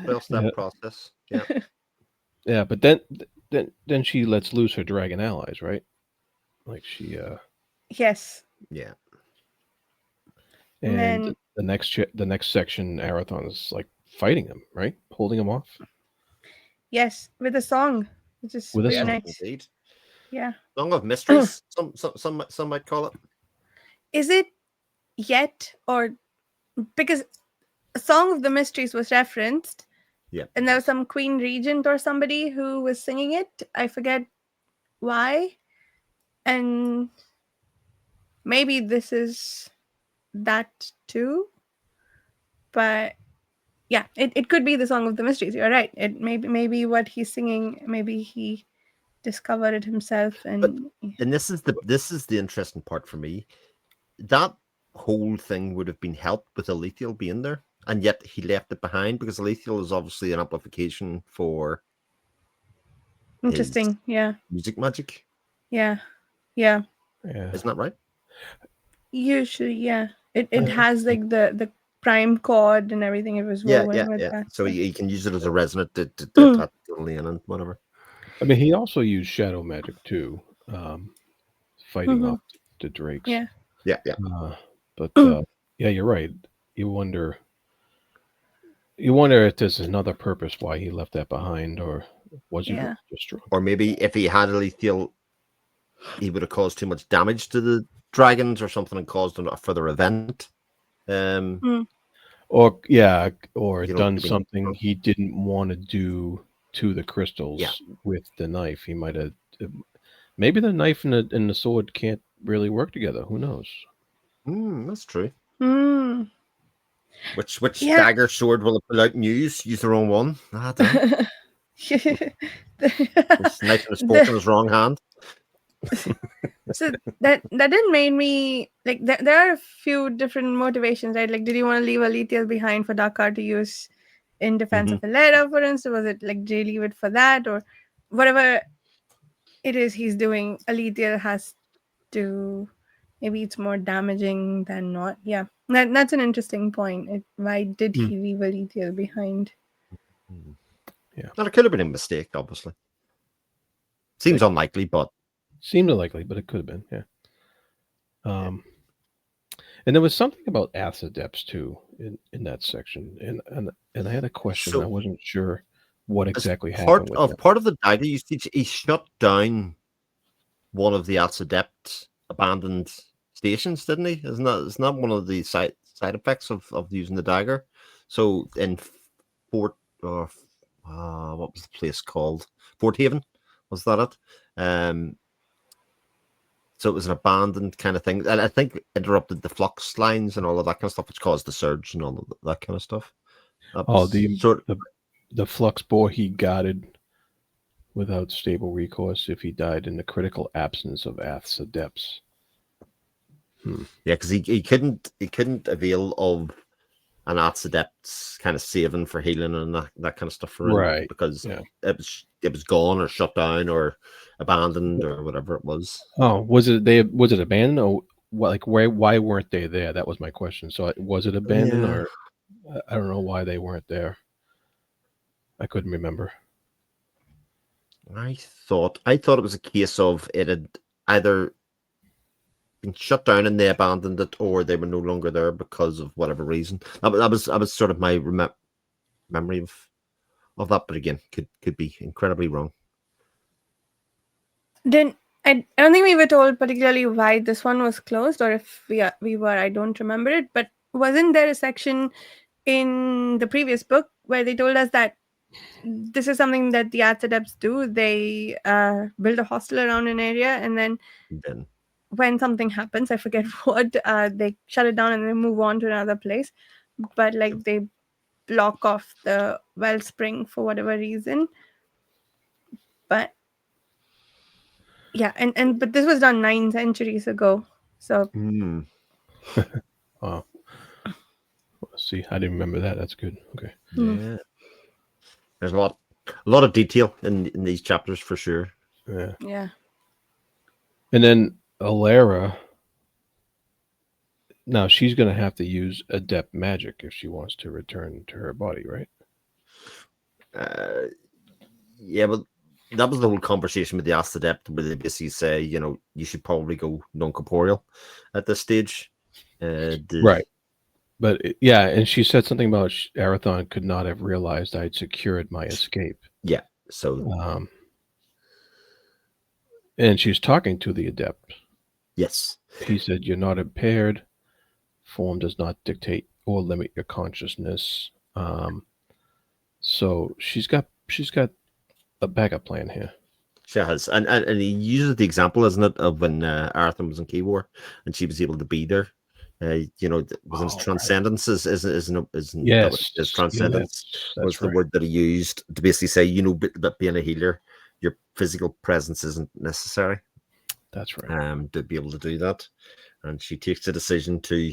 12-step Yeah. process. Yeah. Yeah, but then she lets loose her dragon allies, right? Like she Yes. Yeah. And and then the next section, Arathon is like fighting him, right? Holding him off yes, with a song, which is with a pretty song. nice. Indeed. Yeah. Song of Mysteries. Some might call it. Is it yet or because a Song of the Mysteries was referenced, Yeah. and there was some Queen Regent or somebody who was singing it. I forget why. And maybe this is that too. But yeah, it could be the Song of the Mysteries. You're right. It maybe what he's singing, maybe he discovered it himself. And And this is the interesting part for me. That whole thing would have been helped with Alethiel being there, and yet he left it behind because Alethiel is obviously an amplification for interesting. Yeah. music magic. Yeah. Yeah. Isn't that right? Usually, yeah. It Yeah. has like the prime chord and everything. It was woven with that. So yeah. he can use it as a resonant to attach to the lane and whatever. I mean, he also used shadow magic too, fighting off the drakes. Yeah. Yeah. But yeah, you're right. You wonder if there's another purpose why he left that behind, or was he Yeah. just drunk? Or maybe if he had Alethiel, he would have caused too much damage to the dragons or something and caused a further event. Or done maybe something not. he didn't want to do to the crystals with the knife. He might have. Maybe the knife and the sword can't really work together. Who knows? That's true. Mm. Which dagger sword will it pull out and use? Use the wrong one. I don't know. This knife in his fork in his wrong hand. So that didn't make me like there are a few different motivations, right? Like, did you want to leave Alethiel behind for Dakar to use in defense of Alera, for instance? Was it like Jay leave it for that, or whatever it is he's doing? Alethiel has to, maybe it's more damaging than not. Yeah, that's an interesting point. Why did he leave Alethiel behind? Yeah, and it could have been a mistake. Obviously, seems unlikely, but seemed unlikely, but it could have been. Yeah. And there was something about Athadepts too in that section, and I had a question. I wasn't sure what exactly happened with that. Part of the dagger usage, he shut down one of the Athadepts' abandoned stations, didn't he? Isn't that one of the side effects of using the dagger? So in Fort, what was the place called? Fort Haven, was that it? So it was an abandoned kind of thing, and I think interrupted the flux lines and all of that kind of stuff, which caused the surge and all of that kind of stuff. The flux bore he guarded without stable recourse if he died in the critical absence of Ath's adepts. Yeah, because he couldn't avail of an Ath's adepts kind of saving for healing and that kind of stuff for him, right? Because it was gone or shut down or abandoned or whatever it was. Oh, was it abandoned, or why weren't they there? That was my question. So was it abandoned, or I don't know why they weren't there. I couldn't remember. I thought it was a case of it had either been shut down and they abandoned it, or they were no longer there because of whatever reason. That was sort of my memory of that, but again, could be incredibly wrong. Then I don't think we were told particularly why this one was closed, or if we were. I don't remember it. But wasn't there a section in the previous book where they told us that this is something that the Adepts do? They build a hostel around an area, and then when something happens, I forget what, they shut it down and they move on to another place. But like they block off the wellspring for whatever reason. But yeah, but this was done 9 centuries ago. So Wow. see, I didn't remember that. That's good. Okay. Yeah. There's a lot of detail in these chapters for sure. Yeah. Yeah. And then Alara, now she's going to have to use adept magic if she wants to return to her body, right? Yeah, but that was the whole conversation with the Ask Adept, where they basically say, you should probably go non-corporeal at this stage. Right. But yeah, and she said something about Arathon could not have realized I'd secured my escape. Yeah. So and she's talking to the adept. yes. He said, "You're not impaired. Form does not dictate or limit your consciousness." So she's got a backup plan here. She has, and he uses the example, isn't it, of when Arathon was in Key War and she was able to be there. Within transcendence right. isn't Yes, that was his transcendence was the right. word that he used to basically say, that being a healer, your physical presence isn't necessary. That's right. To be able to do that, and she takes the decision to.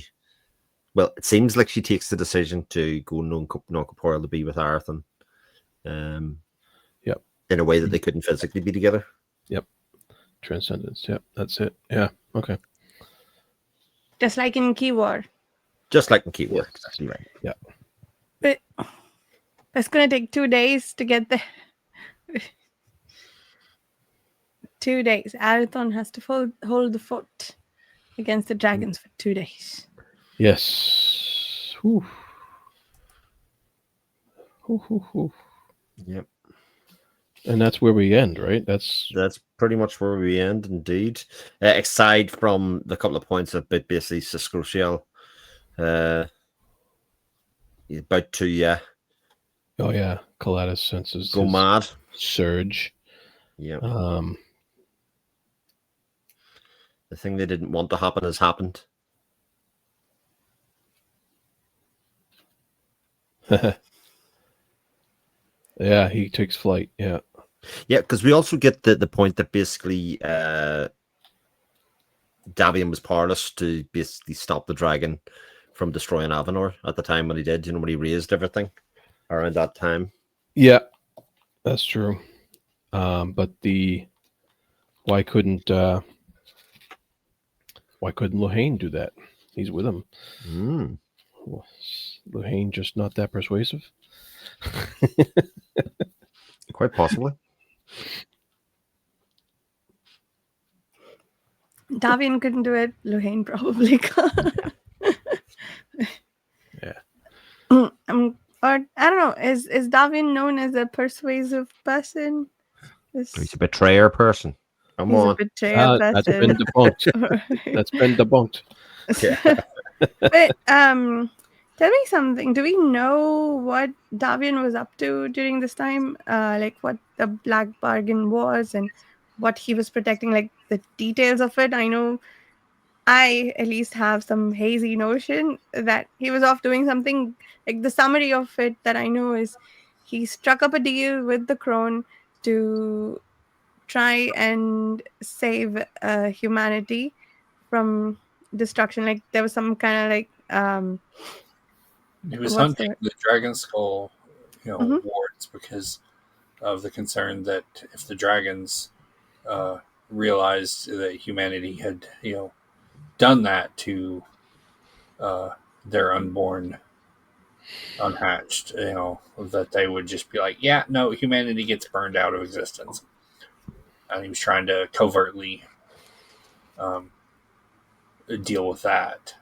Well, it seems like she takes the decision to go non-corporeal to be with Arathon. Yep. In a way that they couldn't physically be together. Yep. Transcendence. Yep. That's it. Yeah. Okay. Just like in Key War. Just like in Key War. Yes. Exactly right. Yeah. But it's going to take 2 days to get there. 2 days. Arathon has to hold the fort against the dragons for 2 days. Yes. Whew. Whew, whew, whew. Yep. And that's where we end, right? That's pretty much where we end, indeed. Aside from the couple of points of basically Siscroshell, about to oh yeah, Calatus senses go mad, surge. Yeah. The thing they didn't want to happen has happened. Yeah, he takes flight. Yeah. Yeah, because we also get the point that basically Davian was powerless to basically stop the dragon from destroying Avenor at the time when he did, when he raised everything around that time. Yeah, that's true. But why couldn't Lorraine do that? He's with him. Well, Lorraine just not that persuasive? Quite possibly. Davian couldn't do it. Lorraine probably can't. Yeah. Or I don't know. Is Davian known as a persuasive person? He's a betrayer person. Come on. A betrayer person. That's been debunked. That's been debunked. Yeah. But tell me something. Do we know what Davian was up to during this time? Like what the Black Bargain was and what he was protecting, like the details of it. I know I at least have some hazy notion that he was off doing something. Like the summary of it that I know is he struck up a deal with the Crone to try and save humanity from destruction. Like there was some kind of like he was hunting the dragon skull wards because of the concern that if the dragons realized that humanity had done that to their unborn unhatched, that they would just be like, yeah, no, humanity gets burned out of existence. And he was trying to covertly deal with that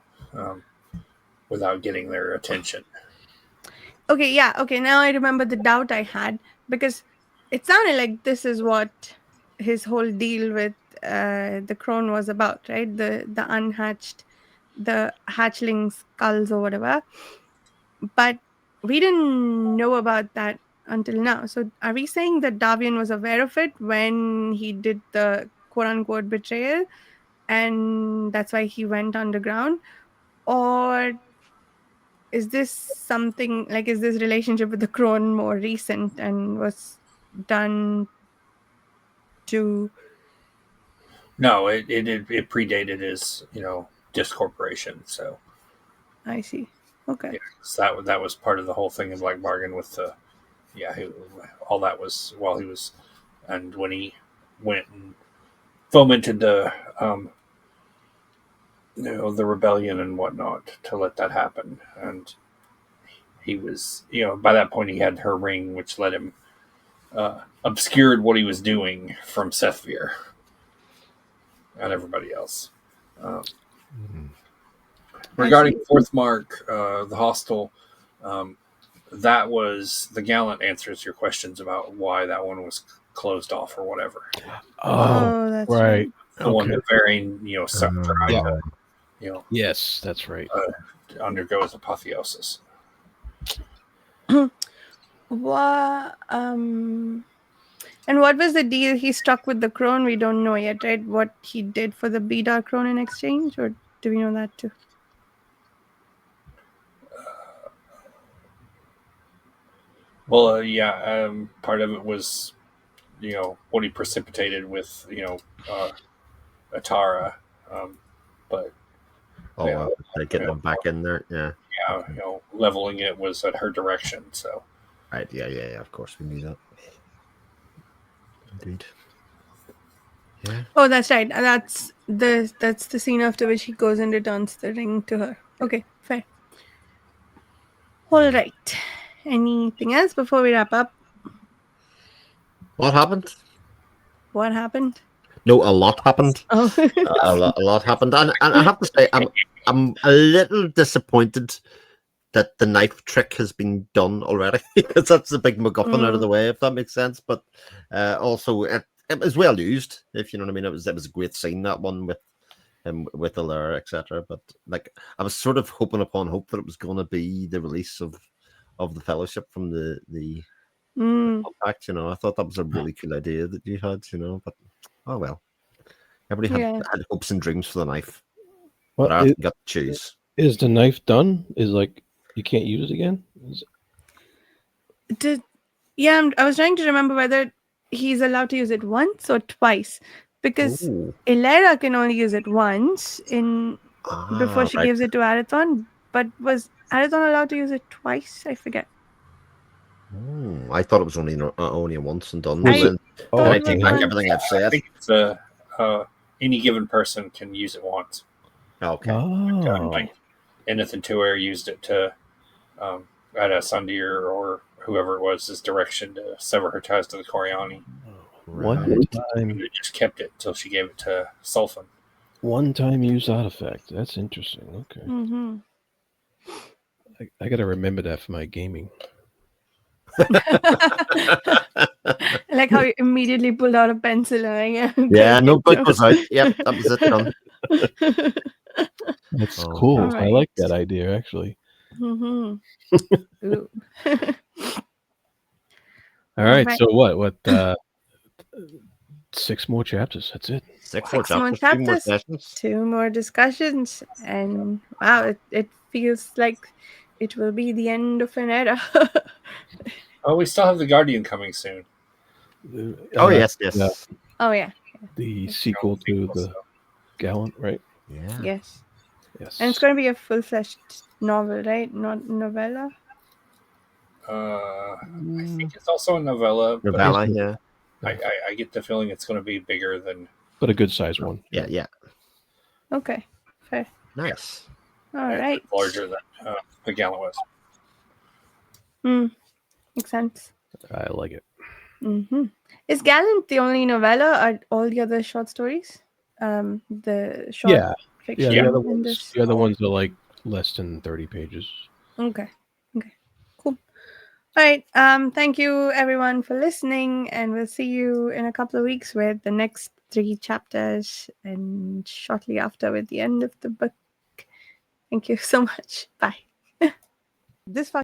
without getting their attention. Okay, yeah, okay, now I remember the doubt I had, because it sounded like this is what his whole deal with the Crone was about, right? The unhatched, the hatchling skulls or whatever. But we didn't know about that until now. So are we saying that Davian was aware of it when he did the quote-unquote betrayal, and that's why he went underground? Or is this something like, is this relationship with the Crone more recent and was done to... No, it predated his discorporation. So I see. Okay. Yeah, so that was part of the whole thing in Black Bargain with the all that was while he was, and when he went and fomented the the rebellion and whatnot to let that happen, and he was by that point he had her ring, which let him obscured what he was doing from Sethvir and everybody else. Regarding Fourth Mark, the Hostel, that was the Gallant answers your questions about why that one was closed off or whatever. Oh, that's right. The one that Varian, sucked dry Yeah. to, Yes, that's right. undergo his apotheosis. And what was the deal? He stuck with the crone. We don't know yet, right? What he did for the Bidar crone in exchange, or do we know that too? Well, part of it was, what he precipitated with, Atara, but getting them back in there. Yeah. leveling it was at her direction. So, right, yeah. Of course, we knew that. Indeed. Yeah. Oh, that's right. That's the scene after which he goes and returns the ring to her. Okay, fair. All right. Anything else before we wrap up? What happened? What happened? No, a lot happened. Oh, a lot happened, and I have to say, I'm a little disappointed that the knife trick has been done already, because that's a big MacGuffin out of the way, if that makes sense. But also, it was well used, if you know what I mean. It was a great scene, that one with him with the lure, etc. But like, I was sort of hoping upon hope that it was going to be the release of the Fellowship from the Compact. I thought that was a really cool idea that you had. But oh well. Everybody had hopes and dreams for the knife. Well, but I got to choose. Is the knife done? Is like you can't use it again? I was trying to remember whether he's allowed to use it once or twice, because Ilera can only use it once before she gives it to Arathon. But was Arathon allowed to use it twice? I forget. I thought it was only once and done. I take back everything I've said. I think it's any given person can use it once. Okay. Like Enithan Tuer used it to Sandir or whoever it was his direction to sever her ties to the Coriani. One time. It just kept it until she gave it to Sulfan. One time use artifact. That's interesting. Okay. Mm-hmm. I got to remember that for my gaming. I like how you immediately pulled out a pencil. Yeah, no book was out. Yep, that was it done. That's cool. Right. I like that idea, actually. Mm-hmm. All right. So what? 6 more chapters. That's it. 6 more chapters. 2 more discussions, and wow, it feels like it will be the end of an era. Oh, we still have the Guardian coming soon. Yes. Yeah. Oh yeah. The sequel to the Gallant, right? Yeah. Yes. And it's going to be a full-fledged novel, right? Not novella. I think it's also a novella. Novella, yeah. I get the feeling it's going to be bigger than. But a good sized one. Yeah. Okay. Fair. Nice. All right. Larger than the Gallant was. Makes sense. I like it. Mm-hmm. Is Gallant the only novella, or all the other short stories? The short fiction. Yeah. The other ones are like less than 30 pages. Okay. Cool. All right. Thank you everyone for listening, and we'll see you in a couple of weeks with the next 3 chapters, and shortly after with the end of the book. Thank you so much. Bye. This